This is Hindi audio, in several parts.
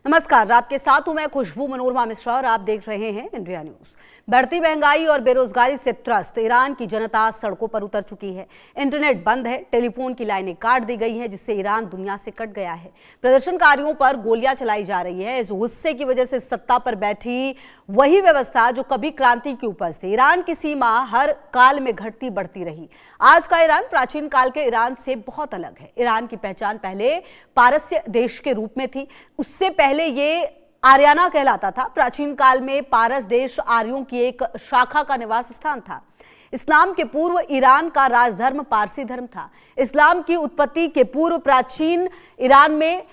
नमस्कार, आपके साथ हूं मैं खुशबू मनोरमा मिश्रा और आप देख रहे हैं इंडिया न्यूज। बढ़ती महंगाई और बेरोजगारी से त्रस्त ईरान की जनता सड़कों पर उतर चुकी है। इंटरनेट बंद है, टेलीफोन की लाइनें काट दी गई हैं, जिससे ईरान दुनिया से कट गया है। प्रदर्शनकारियों पर गोलियां चलाई जा रही है। इस गुस्से की वजह से सत्ता पर बैठी वही व्यवस्था जो कभी क्रांति की उपज थी। ईरान की सीमा हर काल में घटती बढ़ती रही। आज का ईरान प्राचीन काल के ईरान से बहुत अलग है। ईरान की पहचान पहले पारस्य देश के रूप में थी, उससे पहले ये आर्याना कहलाता था। प्राचीन काल में पारस देश आर्यों की एक शाखा का निवास स्थान था। इस्लाम के पूर्व ईरान का राजधर्म पारसी धर्म था। इस्लाम की उत्पत्ति के पूर्व प्राचीन ईरान में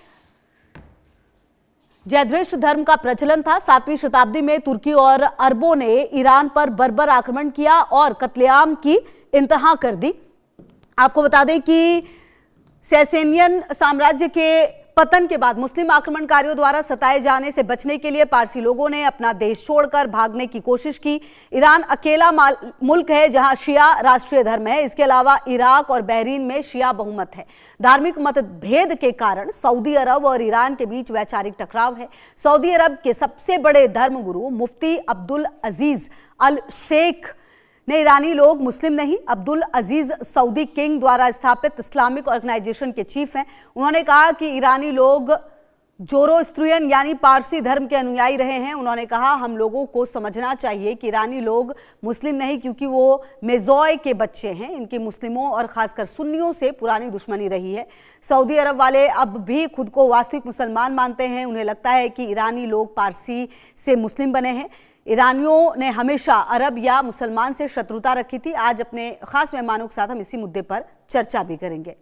जयद्रष्ट धर्म का प्रचलन था। 7वीं शताब्दी में तुर्की और अरबों ने ईरान पर बर्बर आक्रमण किया और कत्लेआम की इंतहा कर दी। आपको बता दें कि सैसेनियन साम्राज्य के पतन के बाद मुस्लिम आक्रमणकारियों द्वारा सताए जाने से बचने के लिए पारसी लोगों ने अपना देश छोड़कर भागने की कोशिश की। ईरान अकेला मुल्क है जहां शिया राष्ट्रीय धर्म है। इसके अलावा इराक और बहरीन में शिया बहुमत है। धार्मिक मतभेद के कारण सऊदी अरब और ईरान के बीच वैचारिक टकराव है। सऊदी अरब के सबसे बड़े धर्मगुरु मुफ्ती अब्दुल अजीज अल शेख ने ईरानी लोग मुस्लिम नहीं, अब्दुल अजीज सऊदी किंग द्वारा स्थापित इस्लामिक ऑर्गेनाइजेशन के चीफ हैं। उन्होंने कहा कि ईरानी लोग जोरोस्ट्रियन यानी पारसी धर्म के अनुयायी रहे हैं। उन्होंने कहा हम लोगों को समझना चाहिए कि ईरानी लोग मुस्लिम नहीं, क्योंकि वो मेजॉय के बच्चे हैं। इनकी मुस्लिमों और खासकर सुन्नियों से पुरानी दुश्मनी रही है। सऊदी अरब वाले अब भी खुद को वास्तविक मुसलमान मानते हैं। उन्हें लगता है कि ईरानी लोग पारसी से मुस्लिम बने हैं। ईरानियों ने हमेशा अरब या मुसलमान से शत्रुता रखी थी। आज अपने खास मेहमानों के साथ हम इसी मुद्दे पर चर्चा भी करेंगे।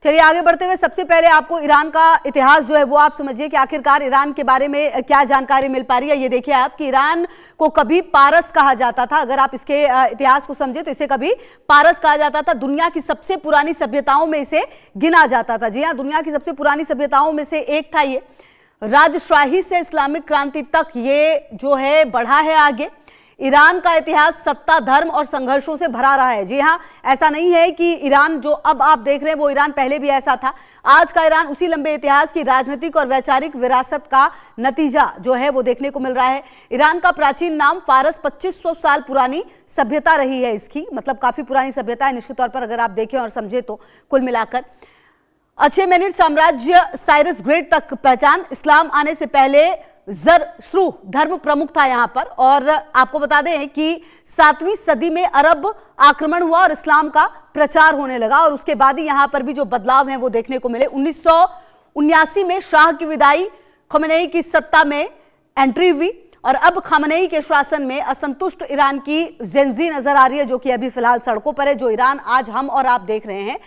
चलिए आगे बढ़ते हुए सबसे पहले आपको ईरान का इतिहास जो है वो आप समझिए कि आखिरकार ईरान के बारे में क्या जानकारी मिल पा रही है। ये देखिए आप कि ईरान को कभी पारस कहा जाता था। अगर आप इसके इतिहास को समझे तो इसे कभी पारस कहा जाता था। दुनिया की सबसे पुरानी सभ्यताओं में इसे गिना जाता था। जी हाँ, दुनिया की सबसे पुरानी सभ्यताओं में से एक था ये। राजशाही से इस्लामिक क्रांति तक ये जो है बढ़ा है आगे। ईरान का इतिहास सत्ता, धर्म और संघर्षों से भरा रहा है। जी हाँ, ऐसा नहीं है कि ईरान जो अब आप देख रहे हैं वो ईरान पहले भी ऐसा था। आज का ईरान उसी लंबे इतिहास की राजनीतिक और वैचारिक विरासत का नतीजा जो है वो देखने को मिल रहा है। ईरान का प्राचीन नाम फारस 2500 साल पुरानी सभ्यता रही है इसकी, मतलब काफी पुरानी सभ्यता है निश्चित तौर पर अगर आप देखें और समझे तो। कुल मिलाकर अचेमेनिड साम्राज्य साइरस ग्रेट तक पहचान। इस्लाम आने से पहले ज़रश्रु धर्म प्रमुख था यहां पर। और आपको बता दें कि 7वीं सदी में अरब आक्रमण हुआ और इस्लाम का प्रचार होने लगा और उसके बाद ही यहां पर भी जो बदलाव हैं वो देखने को मिले। 1979 में शाह की विदाई, खमेनेई की सत्ता में एंट्री हुई और अब खमेनेई के शासन में असंतुष्ट ईरान की जेंजी नजर आ रही है, जो कि अभी फिलहाल सड़कों पर है। जो ईरान आज हम और आप देख रहे हैं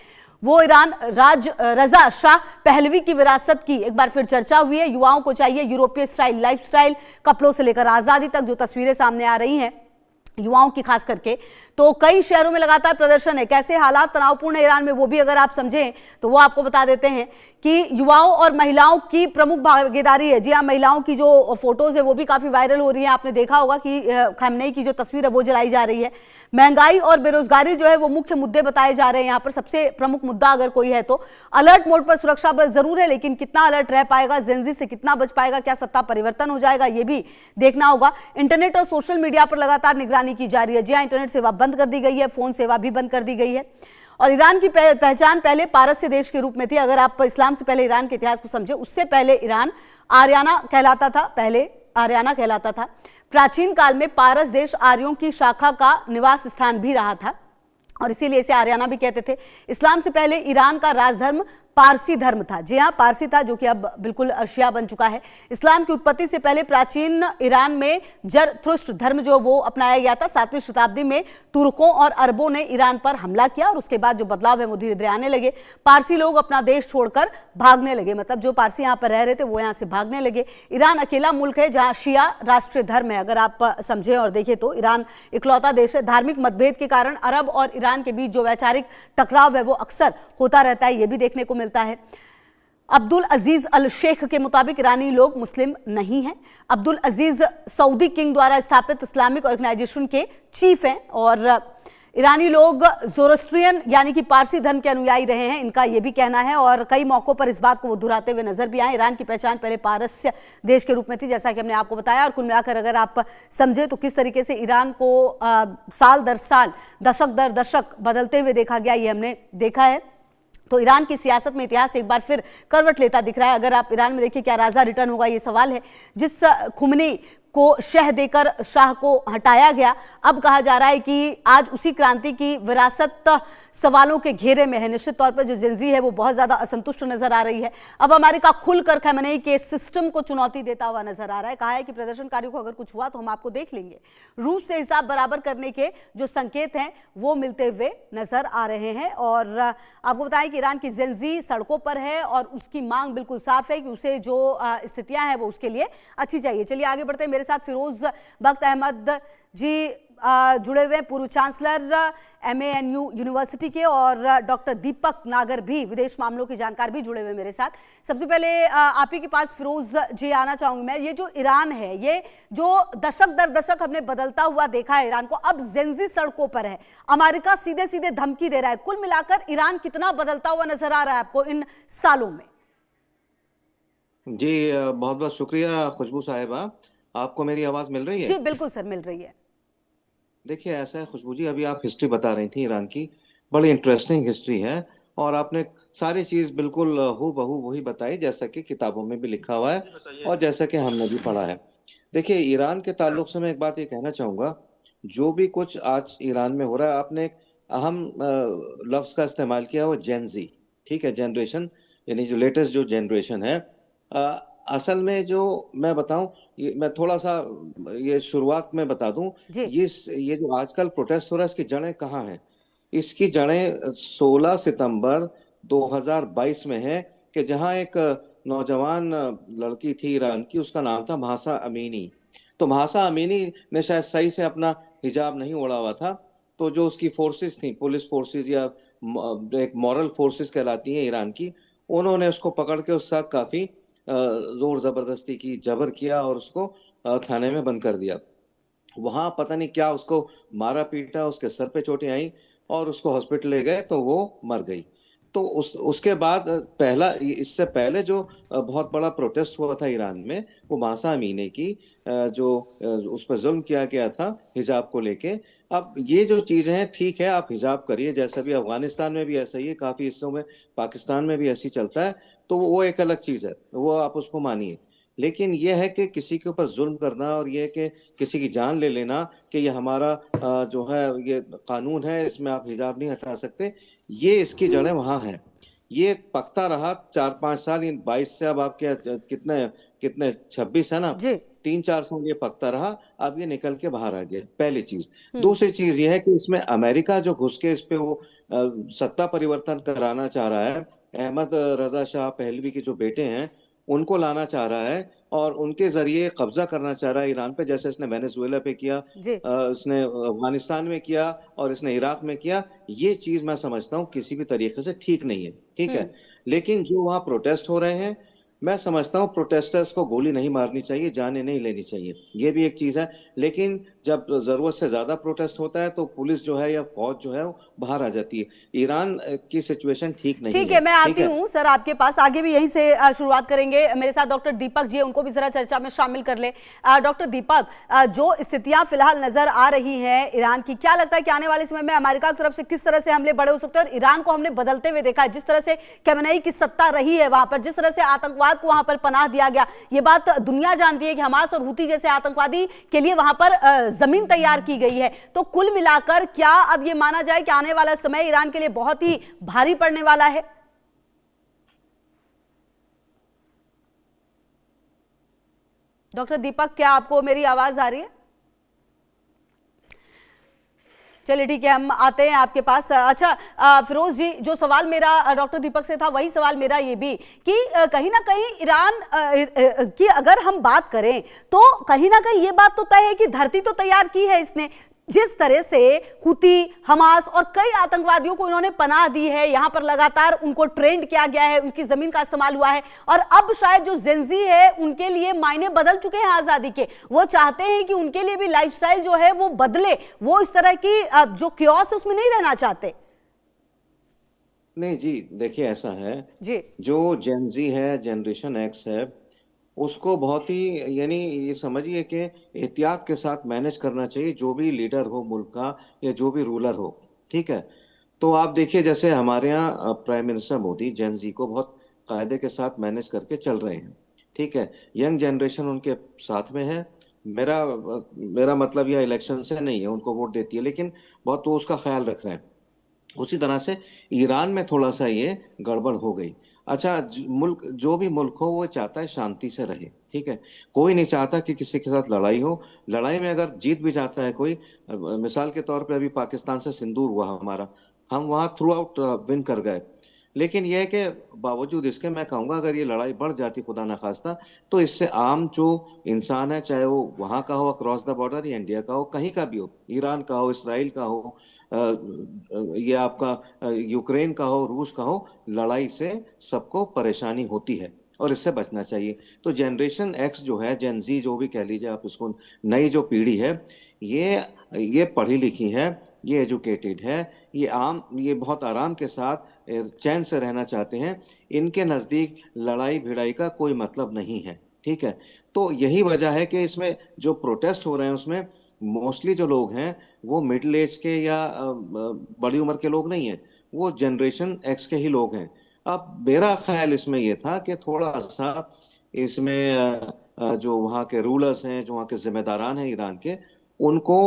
वो ईरान रजा शाह पहलवी की विरासत की एक बार फिर चर्चा हुई है। युवाओं को चाहिए यूरोपीय स्टाइल लाइफस्टाइल, कपड़ों से लेकर आजादी तक जो तस्वीरें सामने आ रही हैं युवाओं की खास करके, तो कई शहरों में लगातार प्रदर्शन है। कैसे हालात तनावपूर्ण है ईरान में वो भी अगर आप समझें तो वो आपको बता देते हैं कि युवाओं और महिलाओं की प्रमुख भागीदारी है। जी हाँ, महिलाओं की जो फोटोज है वो भी काफी वायरल हो रही है। आपने देखा होगा कि खमेनेई की जो तस्वीर है वो जलाई जा रही है। महंगाई और बेरोजगारी जो है वो मुख्य मुद्दे बताए जा रहे हैं यहाँ पर। सबसे प्रमुख मुद्दा अगर कोई है तो अलर्ट मोड पर सुरक्षा बल जरूर है, लेकिन कितना अलर्ट रह पाएगा, जेंजी से कितना बच पाएगा, क्या सत्ता परिवर्तन हो जाएगा, ये भी देखना होगा। इंटरनेट और सोशल मीडिया पर लगातार निगरानी की जा रही है। जी हां, इंटरनेट सेवा बंद कर दी गई है, फोन सेवा भी बंद कर दी गई है। और ईरान की पहचान पहले पारस्य देश के रूप में थी। अगर आप इस्लाम से पहले ईरान के इतिहास को समझे, उससे पहले ईरान आर्याना कहलाता था। पहले आर्याना कहलाता था। प्राचीन काल में पारस देश आर्यों की शाखा का निवास स्थान भी रहा था और इसीलिए इसे आर्याना भी कहते थे। इस्लाम से पहले ईरान का राजधर्म पारसी धर्म था। जी हाँ, पारसी था, जो कि अब बिल्कुल शिया बन चुका है। इस्लाम की उत्पत्ति से पहले प्राचीन ईरान में जरथुष्ट्र धर्म जो वो अपनाया गया था। 7वीं शताब्दी में तुर्कों और अरबों ने ईरान पर हमला किया और उसके बाद जो बदलाव है वो धीरे धीरे आने लगे। पारसी लोग अपना देश छोड़कर भागने लगे, मतलब जो पारसी यहाँ पर रह रहे थे वो यहाँ से भागने लगे। ईरान अकेला मुल्क है जहाँ शिया राष्ट्रीय धर्म है। अगर आप समझें और देखें तो ईरान इकलौता देश है। धार्मिक मतभेद के कारण अरब और ईरान के बीच जो वैचारिक टकराव है वो अक्सर होता रहता है, ये भी देखने को मिलता है। अब्दुल अजीज अल शेख के मुताबिक ईरानी लोग मुस्लिम नहीं हैं। अब्दुल अजीज सऊदी किंग द्वारा स्थापित इस्लामिक ऑर्गेनाइजेशन के चीफ हैं और ईरानी लोग ज़ोरोस्ट्रियन यानी कि पारसी धर्म के अनुयायी रहे हैं, इनका यह भी कहना है और कई मौकों पर इस बात को वो दोहराते हुए नजर भी आए। ईरान की पहचान पहले पारस्य देश के रूप में थी, जैसा कि हमने आपको बताया, और कुल मिलाकर अगर आप समझे तो किस तरीके से ईरान को साल दर साल, दशक दर दशक बदलते हुए देखा गया, ये हमने देखा है। तो ईरान की सियासत में इतिहास एक बार फिर करवट लेता दिख रहा है। अगर आप ईरान में देखिए, क्या राजा रिटर्न होगा, ये सवाल है। जिस खुमनी को शह देकर शाह को हटाया गया, अब कहा जा रहा है कि आज उसी क्रांति की विरासत सवालों के घेरे में है। निश्चित तौर पर जो जेंजी है वो बहुत ज्यादा असंतुष्ट नजर आ रही है। अब अमेरिका खुलकर खमेनेई के सिस्टम को चुनौती देता हुआ नजर आ रहा है। कहा है कि प्रदर्शनकारियों को अगर कुछ हुआ तो हम आपको देख लेंगे। रूस से हिसाब बराबर करने के जो संकेत हैं वो मिलते हुए नजर आ रहे हैं। और आपको बताएं कि ईरान की जेंजी सड़कों पर है और उसकी मांग बिल्कुल साफ है कि उसे जो स्थितियां हैं वो उसके लिए अच्छी चाहिए। चलिए आगे बढ़ते हैं। मेरे साथ फिरोज बख्त अहमद जी जुड़े हुए, पूर्व चांसलर MANU यूनिवर्सिटी के, और डॉक्टर दीपक नागर भी, विदेश मामलों की जानकार, भी जुड़े हुए मेरे साथ। सबसे पहले आप ही के पास फिरोज जी आना चाहूंगी मैं। ये जो ईरान है, ये जो दशक दर दशक हमने बदलता हुआ देखा है ईरान को, अब जेंजी सड़कों पर है, अमेरिका सीधे सीधे धमकी दे रहा है। कुल मिलाकर ईरान कितना बदलता हुआ नजर आ रहा है आपको इन सालों में? जी बहुत बहुत शुक्रिया खुशबू साहिबा। आपको मेरी आवाज मिल रही है? जी बिल्कुल सर, मिल रही है। देखिए ऐसा है खुशबू जी, अभी आप हिस्ट्री बता रही थी ईरान की, बड़ी इंटरेस्टिंग हिस्ट्री है और आपने सारी चीज बिल्कुल हूबहू वही बताई जैसा कि किताबों में भी लिखा हुआ है और जैसा कि हमने भी पढ़ा है। देखिए ईरान के ताल्लुक से मैं एक बात ये कहना चाहूंगा, जो भी कुछ आज ईरान में हो रहा है, आपने एक अहम लफ्ज का इस्तेमाल किया, वो जेनजी, ठीक है, जनरेशन, यानी जो लेटेस्ट जो जनरेशन है। असल में जो मैं बताऊं, मैं थोड़ा सा ये शुरुआत में बता दूं, ये जो आजकल प्रोटेस्ट हो रहा है, इसकी जड़ें कहाँ हैं? इसकी जड़ें 16 सितंबर 2022 में है कि जहां एक नौजवान लड़की थी ईरान की, उसका नाम था महसा अमीनी। तो महसा अमीनी ने शायद सही से अपना हिजाब नहीं ओढ़ा हुआ था, तो जो उसकी फोर्सेस थी, पुलिस फोर्सेस या एक मॉरल फोर्सेस कहलाती हैं ईरान की, उन्होंने उसको पकड़ के उसके साथ काफी जोर जबरदस्ती की, जबर किया और उसको थाने में बंद कर दिया। वहां पता नहीं क्या उसको मारा पीटा, उसके सर पे चोटें आई और उसको हॉस्पिटल ले गए तो वो मर गई। तो उसके बाद इससे पहले जो बहुत बड़ा प्रोटेस्ट हुआ था ईरान में, वो महसा अमीनी की जो उस पर जुल्म किया गया था हिजाब को लेके। अब ये जो चीजें हैं, ठीक है आप हिजाब करिए, जैसा भी अफगानिस्तान में भी ऐसा ही है, काफी हिस्सों में पाकिस्तान में भी ऐसी चलता है, तो वो एक अलग चीज है, वो आप उसको मानिए। लेकिन यह है कि किसी के ऊपर जुल्म करना और ये कि किसी की जान ले लेना कि ये हमारा जो है ये कानून है, इसमें आप हिजाब नहीं हटा सकते, ये इसकी जड़ें वहां हैं। ये पकता रहा 4-5 साल, इन 22 से अब आपके कितने कितने 26 है ना, 3-4 साल ये पकता रहा, अब ये निकल के बाहर आ गया, पहली चीज। दूसरी चीज ये है कि इसमें अमेरिका जो घुस के इस पे वो सत्ता परिवर्तन कराना चाह रहा है, अहमद रजा शाह पहलवी के जो बेटे हैं उनको लाना चाह रहा है और उनके जरिए कब्जा करना चाह रहा है ईरान पे, जैसे इसने वेनेजुएला पे किया, इसने अफगानिस्तान में किया और इसने इराक में किया। ये चीज मैं समझता हूँ किसी भी तरीके से ठीक नहीं है, ठीक है। लेकिन जो वहाँ प्रोटेस्ट हो रहे हैं, मैं समझता हूँ प्रोटेस्टर्स को गोली नहीं मारनी चाहिए, जाने नहीं लेनी चाहिए, ये भी एक चीज है। लेकिन जब जरूरत से ज्यादा प्रोटेस्ट होता है तो पुलिस जो है या फौज जो है वो बाहर आ जाती है। ईरान की सिचुएशन ठीक नहीं है। ठीक है, मैं आती हूँ सर आपके पास, आगे भी यहीं से शुरुआत करेंगे। मेरे साथ डॉक्टर दीपक जी, उनको भी जरा चर्चा में शामिल कर ले। डॉक्टर दीपक, जो स्थितियां फिलहाल नजर आ रही हैं ईरान की, क्या लगता है कि आने वाले समय में अमेरिका की तरफ से किस तरह से हमले बड़े हो सकते हैं? और ईरान को हमने बदलते हुए देखा है, जिस तरह से खमेनेई की सत्ता रही है वहां पर, जिस तरह से आतंकवाद को वहां पर पनाह दिया गया, ये बात दुनिया जानती है कि हमास और हुती जैसे आतंकवादी के लिए वहां पर जमीन तैयार की गई है। तो कुल मिलाकर क्या अब ये माना जाए कि आने वाला समय ईरान के लिए बहुत ही भारी पड़ने वाला है? डॉक्टर दीपक, क्या आपको मेरी आवाज आ रही है? चलिए ठीक है, हम आते हैं आपके पास। अच्छा फिरोज जी, जो सवाल मेरा डॉक्टर दीपक से था वही सवाल मेरा ये भी कि कहीं ना कहीं ईरान की अगर हम बात करें तो कहीं ना कहीं ये बात तो तय है कि धरती तो तैयार की है इसने, जिस तरह से हुती, हमास और कई आतंकवादियों को इन्होंने पनाह दी है, यहां पर लगातार उनको ट्रेंड किया गया है, उनकी जमीन का इस्तेमाल हुआ है, और अब शायद जो जेंजी है उनके लिए मायने बदल चुके हैं आजादी के। वो चाहते हैं कि उनके लिए भी लाइफस्टाइल जो है वो बदले, वो इस तरह की जो क्योस उसमें नहीं रहना चाहते। नहीं जी, देखिए ऐसा है, जी जो जेनजी है, जनरेशन एक्स है, उसको बहुत ही, यानी ये समझिए कि एहतियात के साथ मैनेज करना चाहिए, जो भी लीडर हो मुल्क का या जो भी रूलर हो। ठीक है। तो आप देखिए, जैसे हमारे यहाँ प्राइम मिनिस्टर मोदी जेनजी को बहुत कायदे के साथ मैनेज करके चल रहे हैं। ठीक है। यंग जनरेशन उनके साथ में है। मेरा मतलब यह इलेक्शन से नहीं है, उनको वोट देती है, लेकिन बहुत वो उसका ख्याल रख रहे हैं। उसी तरह से ईरान में थोड़ा सा ये गड़बड़ हो गई। अच्छा, मुल्क, जो भी मुल्क हो, वो चाहता है शांति से रहे। ठीक है। कोई नहीं चाहता कि किसी के साथ लड़ाई हो। लड़ाई में अगर जीत भी जाता है कोई, मिसाल के तौर पे अभी पाकिस्तान से सिंदूर हुआ हमारा, हम वहां थ्रू आउट विन कर गए। लेकिन यह है कि बावजूद इसके मैं कहूंगा, अगर ये लड़ाई बढ़ जाती खुदा न खास्ता, तो इससे आम जो इंसान है, चाहे वो वहां का हो अक्रॉस द बॉर्डर, या इंडिया का हो, कहीं का भी हो, ईरान का हो, इसराइल का हो, ये आपका यूक्रेन का हो, रूस का हो, लड़ाई से सबको परेशानी होती है और इससे बचना चाहिए। तो जनरेशन एक्स जो है, जेन जी जो भी कह लीजिए आप इसको, नई जो पीढ़ी है, ये पढ़ी लिखी है, ये एजुकेटेड है, ये बहुत आराम के साथ चैन से रहना चाहते हैं। इनके नजदीक लड़ाई भिड़ाई का कोई मतलब नहीं है। ठीक है। तो यही वजह है कि इसमें जो प्रोटेस्ट हो रहे हैं उसमें मोस्टली जो लोग हैं, वो मिडिल एज के या बड़ी उम्र के लोग नहीं हैं, वो जनरेशन एक्स के ही लोग हैं। अब मेरा ख्याल इसमें यह था कि थोड़ा सा इसमें जो वहाँ के रूलर्स हैं, जो वहाँ के जिम्मेदारान हैं ईरान के, उनको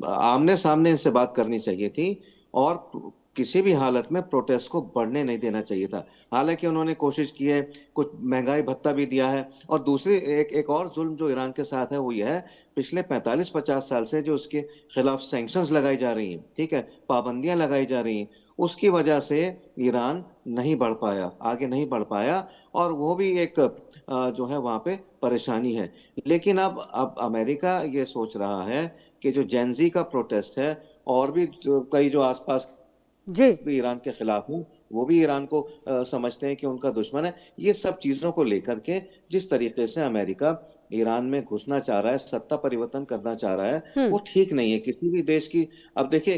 आमने सामने इनसे बात करनी चाहिए थी, और किसी भी हालत में प्रोटेस्ट को बढ़ने नहीं देना चाहिए था। हालांकि उन्होंने कोशिश की है, कुछ महंगाई भत्ता भी दिया है। और दूसरी एक और जुल्म जो ईरान के साथ है वो यह है, पिछले 45-50 साल से जो उसके खिलाफ सैंक्शंस लगाई जा रही हैं, ठीक है, पाबंदियां लगाई जा रही हैं, उसकी वजह से ईरान नहीं बढ़ पाया, आगे नहीं बढ़ पाया, और वो भी एक जो है वहां पे परेशानी है। लेकिन अब अमेरिका ये सोच रहा है कि जो जेनजी का प्रोटेस्ट है, और भी कई जो आसपास जी भी ईरान के खिलाफ हूँ, वो भी ईरान को समझते हैं कि उनका दुश्मन है। ये सब चीजों को लेकर के जिस तरीके से अमेरिका ईरान में घुसना चाह रहा है, सत्ता परिवर्तन करना चाह रहा है, वो ठीक नहीं है किसी भी देश की। अब देखिए,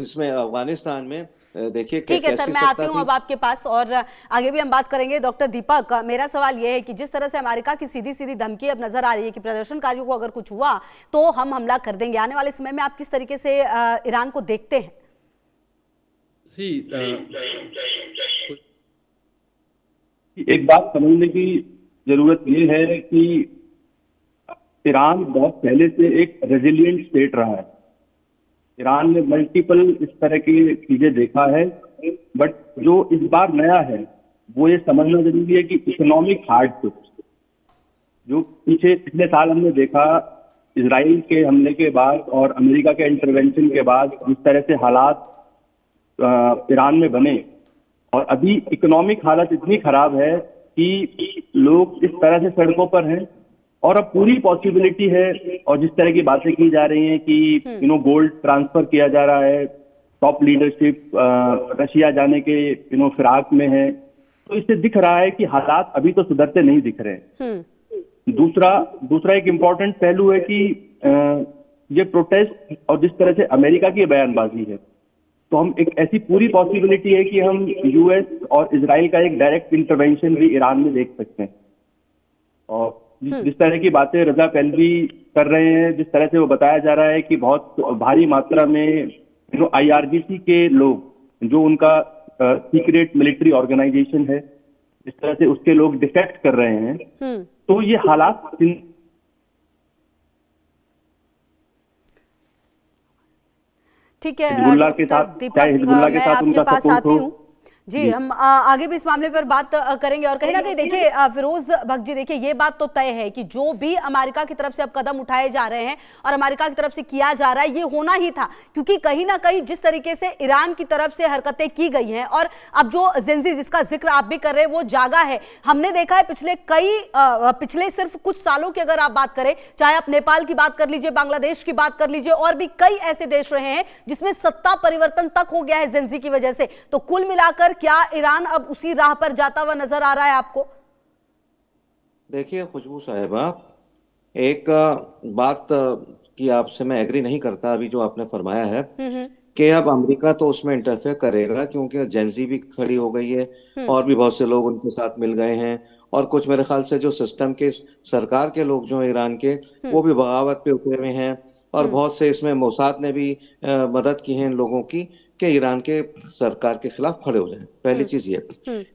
इसमें अफगानिस्तान में देखिए ठीक है सर, कैसी मैं आती सत्ता हूँ थी। अब आपके पास और आगे भी हम बात करेंगे। डॉक्टर दीपक, मेरा सवाल यह है कि जिस तरह से अमेरिका की सीधी सीधी धमकी अब नजर आ रही है कि प्रदर्शनकारियों को अगर कुछ हुआ तो हम हमला कर देंगे, आने वाले समय में आप किस तरीके से ईरान को देखते हैं? एक बात समझने की जरूरत ये है कि ईरान बहुत पहले से एक रेजिलिएंट स्टेट रहा है। ईरान ने मल्टीपल इस तरह की चीजें देखा है, बट जो इस बार नया है वो ये समझना जरूरी है कि इकोनॉमिक हार्डशिप, जो पिछले साल हमने देखा इजराइल के हमले के बाद और अमेरिका के इंटरवेंशन के बाद, जिस तरह से हालात ईरान में बने, और अभी इकोनॉमिक हालत इतनी खराब है कि लोग इस तरह से सड़कों पर हैं, और अब पूरी पॉसिबिलिटी है, और जिस तरह की बातें की जा रही हैं कि गोल्ड ट्रांसफर किया जा रहा है, टॉप लीडरशिप रशिया जाने के फिराक में है, तो इससे दिख रहा है कि हालात अभी तो सुधरते नहीं दिख रहे। दूसरा एक इम्पॉर्टेंट पहलू है कि ये प्रोटेस्ट और जिस तरह से अमेरिका की बयानबाजी है, तो हम एक ऐसी पूरी पॉसिबिलिटी है कि हम यूएस और इजराइल का एक डायरेक्ट इंटरवेंशन भी ईरान में देख सकते हैं। और जिस तरह की बातें रजा पहलवी कर रहे हैं, जिस तरह से वो बताया जा रहा है कि बहुत भारी मात्रा में आईआरजीसी के लोग, जो उनका सीक्रेट मिलिट्री ऑर्गेनाइजेशन है, जिस तरह से उसके लोग डिफेक्ट कर रहे हैं, तो ये हालात ठीक है। हिजबुल्लाह के साथ, चाहे हिजबुल्लाह के साथ उनका सपोर्ट हो। जी, हम आगे भी इस मामले पर बात करेंगे। और कहीं ना कहीं देखिए फिरोज भक्त जी, देखिए ये बात तो तय है कि जो भी अमेरिका की तरफ से अब कदम उठाए जा रहे हैं और अमेरिका की तरफ से किया जा रहा है, ये होना ही था, क्योंकि कहीं ना कहीं जिस तरीके से ईरान की तरफ से हरकतें की गई हैं और अब जो जेंजी जिसका जिक्र आप भी कर रहे हैं वो जागा है। हमने देखा है पिछले सिर्फ कुछ सालों की अगर आप बात करें, चाहे आप नेपाल की बात कर लीजिए, बांग्लादेश की बात कर लीजिए, और भी कई ऐसे देश रहे हैं जिसमें सत्ता परिवर्तन तक हो गया है जेंजी की वजह से। तो कुल मिलाकर क्या ईरान अब उसी राह पर जाता हुआ नजर आ रहा है आपको? देखिए खुशबू साहिबा, एक बात की आपसे मैं एग्री नहीं करता अभी जो आपने फरमाया है हम्म। कि अब अमेरिका तो उसमें इंटरफेयर करेगा, क्योंकि जेंजी भी खड़ी हो गई है और भी बहुत से लोग उनके साथ मिल गए हैं। और कुछ मेरे ख्याल से जो सिस्टम के सरकार के लोग जो हैं ईरान के, वो भी बगावत पे उतरे हुए हैं। और बहुत से इसमें मोसाद ने भी मदद की है इन लोगों की कि ईरान के सरकार के खिलाफ खड़े हो जाएं। पहली चीज ये।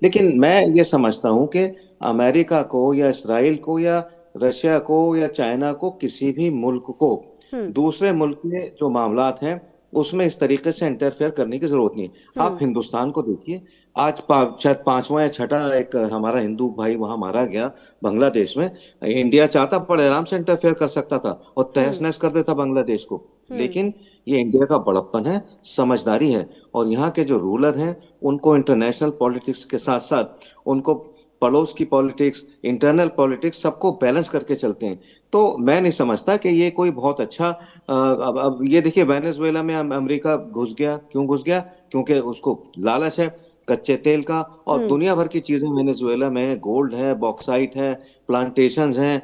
लेकिन मैं ये समझता हूं कि अमेरिका को या इसराइल को या रशिया को या चाइना को, किसी भी मुल्क को दूसरे मुल्क के जो मामलात हैं उसमें इस तरीके से इंटरफेयर करने की जरूरत नहीं। आप हिंदुस्तान को देखिए, आज शायद पांचवा या छठा एक हमारा हिंदू भाई वहां मारा गया बांग्लादेश में। इंडिया चाहता बड़े आराम से इंटरफेयर कर सकता था और तहस नहस कर देता बांग्लादेश को। लेकिन ये इंडिया का बड़प्पन है, समझदारी है। और यहाँ के जो रूलर हैं उनको इंटरनेशनल पॉलिटिक्स के साथ साथ उनको पड़ोस की पॉलिटिक्स, इंटरनल पॉलिटिक्स, सबको बैलेंस करके चलते हैं। तो मैं नहीं समझता कि ये कोई बहुत अच्छा अब ये देखिए वेनेजुएला में अमेरिका घुस गया। क्यों घुस गया? क्योंकि उसको लालच है कच्चे तेल का, और दुनिया भर की चीजें वेनेजुएला में है, गोल्ड है, बॉक्साइट है, प्लांटेशंस हैं,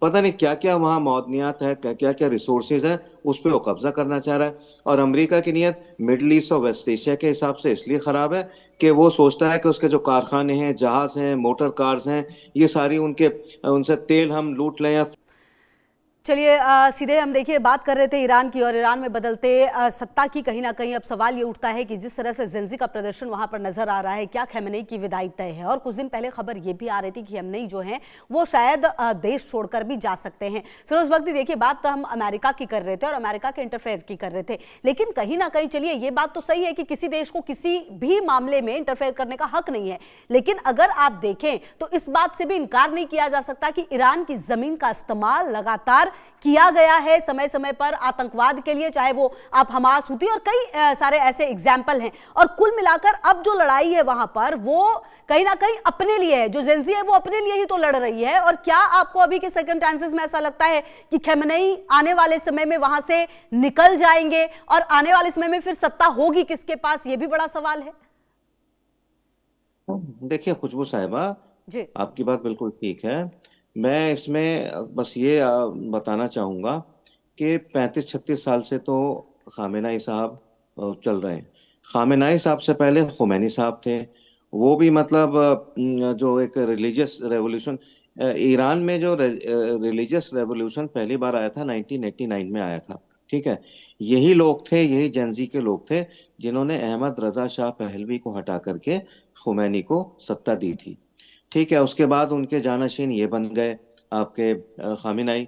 पता नहीं क्या क्या वहाँ मौदनियात है, क्या क्या रिसोर्सेज है, उस पर वो कब्जा करना चाह रहा है। और अमेरिका की नीयत मिडल ईस्ट और वेस्ट एशिया के हिसाब से इसलिए खराब है कि वो सोचता है कि उसके जो कारखाने हैं, जहाज हैं, मोटर कार्स हैं, ये सारी उनसे तेल हम लूट लें या चलिए सीधे हम देखिए बात कर रहे थे ईरान की, और ईरान में बदलते सत्ता की। कहीं ना कहीं अब सवाल ये उठता है कि जिस तरह से जेंजी का प्रदर्शन वहां पर नजर आ रहा है, क्या खamenei की विदाई तय है? और कुछ दिन पहले खबर ये भी आ रही थी कि खamenei जो है वो शायद देश छोड़कर भी जा सकते हैं। फिरोज भक्त देखिए, बात तो हम अमेरिका की कर रहे थे और अमेरिका के इंटरफेयर की कर रहे थे, लेकिन कहीं ना कहीं चलिए ये बात तो सही है कि किसी देश को किसी भी मामले में इंटरफेयर करने का हक नहीं है। लेकिन अगर आप देखें तो इस बात से भी इनकार नहीं किया जा सकता कि ईरान की जमीन का इस्तेमाल लगातार किया गया है समय समय पर आतंकवाद के लिए, चाहे वो आप हमास, हुती और कई सारे ऐसे एग्जाम्पल हैं। और कुल मिलाकर अब जो लड़ाई है वहां पर वो कहीं ना कहीं अपने लिए है, जो जेंजी है वो अपने लिए ही तो लड़ रही है। और क्या आपको अभी के सर्कमस्टेंसेस में ऐसा लगता है कि खamenei आने वाले समय में वहां से निकल जाएंगे, और आने वाले समय में फिर सत्ता होगी किसके पास, ये भी बड़ा सवाल है। देखिए खुशबू साहिबा, जी आपकी बात बिल्कुल ठीक है। मैं इसमें बस ये बताना चाहूंगा कि 35-36 साल से तो खामेनाई साहब चल रहे हैं। खामेनाई साहब से पहले खुमैनी साहब थे। वो भी मतलब जो एक रिलीजियस रेवोल्यूशन, ईरान में जो रिलीजियस रेवोल्यूशन पहली बार आया था 1989 में आया था। ठीक है, यही लोग थे, यही जेंजी के लोग थे जिन्होंने अहमद रजा शाह पहलवी को हटा करके खुमैनी को सत्ता दी थी। ठीक है, उसके बाद उनके जानशीन ये बन गए आपके खामेनाई।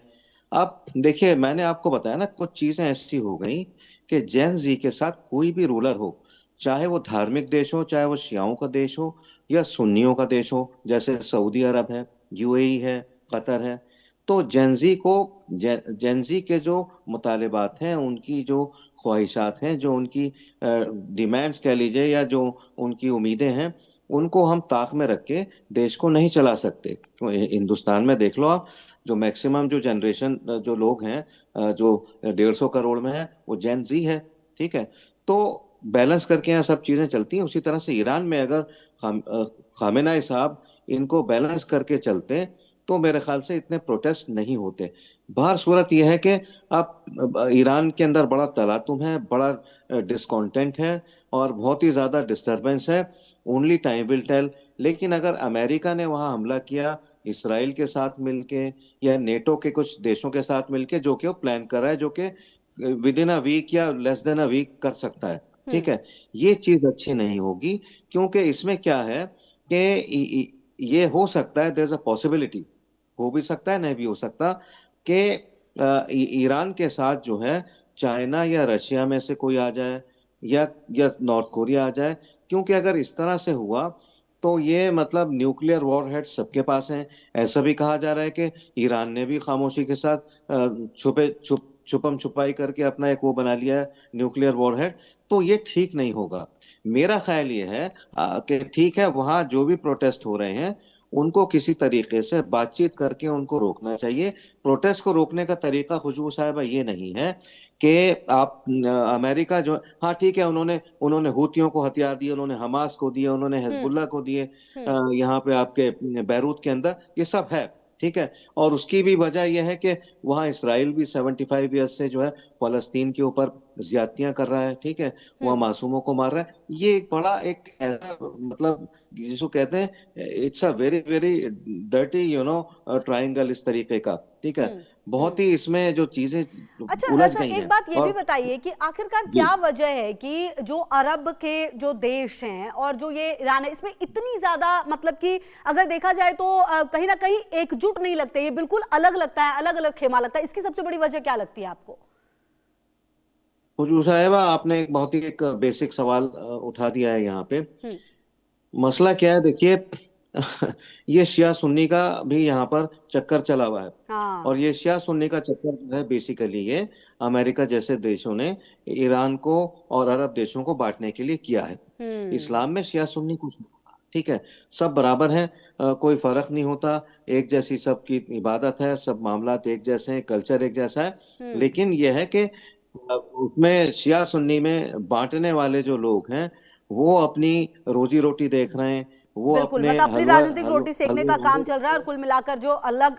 अब देखिए, मैंने आपको बताया ना, कुछ चीजें ऐसी हो गई कि जेन जी के साथ कोई भी रूलर हो, चाहे वो धार्मिक देश हो, चाहे वो शियाओं का देश हो या सुन्नियों का देश हो, जैसे सऊदी अरब है, यूएई है, कतर है, तो जेंजी को जेंजी के जो मुतालिबात हैं, उनकी जो ख्वाहिशात हैं, जो उनकी डिमांड्स कह लीजिए या जो उनकी उम्मीदें हैं, उनको हम ताक में रख के देश को नहीं चला सकते। तो हिंदुस्तान में देख लो आप, जो मैक्सिमम जो जनरेशन जो लोग हैं, जो 150 करोड़ में है, वो जेन जी है। ठीक है, तो बैलेंस करके यहाँ सब चीजें चलती हैं। उसी तरह से ईरान में अगर खामेनाई साहब इनको बैलेंस करके चलते तो मेरे ख्याल से इतने प्रोटेस्ट नहीं होते। बाहर सूरत यह है कि अब ईरान के अंदर बड़ा तलातुम है, बड़ा डिस्कॉन्टेंट है और बहुत ही ज्यादा डिस्टरबेंस है। Only time will tell. लेकिन अगर अमेरिका ने वहां हमला किया इसराइल के साथ मिलके या नेटो के कुछ देशों के साथ मिलके, जो कि वो प्लान कर रहा है, जो कि विद इन अ वीक या लेस देन अ वीक कर सकता है, ठीक है, ये चीज अच्छी नहीं होगी। क्योंकि इसमें क्या है कि ये हो सकता है, देयर इज अ पॉसिबिलिटी, हो भी सकता है, नहीं भी हो सकता, कि ईरान के साथ जो है चाइना या रशिया में से कोई आ जाए या नॉर्थ कोरिया आ जाए, क्योंकि अगर इस तरह से हुआ तो ये मतलब न्यूक्लियर वॉरहेड सबके पास हैं। ऐसा भी कहा जा रहा है कि ईरान ने भी खामोशी के साथ छुपम छुपाई करके अपना एक वो बना लिया है, न्यूक्लियर वॉरहेड। तो ये ठीक नहीं होगा। मेरा ख्याल ये है कि ठीक है, वहां जो भी प्रोटेस्ट हो रहे हैं उनको किसी तरीके से बातचीत करके उनको रोकना चाहिए। प्रोटेस्ट को रोकने का तरीका खुशबू साहिबा ये नहीं है कि आप अमेरिका जो, हाँ ठीक है, उन्होंने उन्होंने हूतियों को हथियार दिए, उन्होंने हमास को दिए, उन्होंने हिजबुल्लाह को दिए, यहाँ पे आपके बैरूत के अंदर ये सब है, ठीक है। और उसकी भी वजह यह है कि वहाँ इसराइल भी 75 ईयर्स से जो है फलस्तीन के ऊपर ज्यादतियां कर रहा है, ठीक है, वहाँ मासूमों को मार रहा है। ये एक बड़ा एक ऐसा मतलब जिसको कहते हैं it's a very very dirty triangle इस तरीके का, ठीक है। बहुत ही इसमें जो चीजें अच्छा उलझ अच्छा, गई एक हैं। बात ये भी और बताइए कि आखिरकार जी, क्या वजह है कि जो अरब के जो देश हैं और जो ये ईरान है, इसमें इतनी ज्यादा मतलब कि अगर देखा जाए तो कहीं ना कहीं एकजुट नहीं लगते, ये बिल्कुल अलग लगता है, अलग अलग खेमा लगता है। इसकी सबसे बड़ी वजह क्या लगती है आपको? हुजूर साहिबा, आपने एक बहुत ही एक बेसिक सवाल उठा दिया है यहाँ पे। हम्म। मसला क्या है, देखिए ये शिया सुन्नी का भी यहाँ पर चक्कर चला हुआ है। और हाँ। ये शिया सुन्नी का चक्कर जो है बेसिकली ये अमेरिका जैसे देशों ने ईरान को और अरब देशों को बांटने के लिए किया है। हम्म। इस्लाम में शिया सुन्नी कुछ नहीं होता, ठीक है, सब बराबर हैं, कोई फर्क नहीं होता, एक जैसी सबकी इबादत है, सब मामलात एक जैसे हैं, कल्चर एक जैसा है। हम्म। लेकिन यह है कि उसमें शिया सुन्नी में बांटने वाले जो लोग हैं वो अपनी रोजी रोटी देख रहे हैं, वो बिल्कुल, अपने मतलब अपनी हलवा राजनीतिक रोटी सेकने हलवे का काम हलवे चल रहा है और कुल मिलाकर जो अलग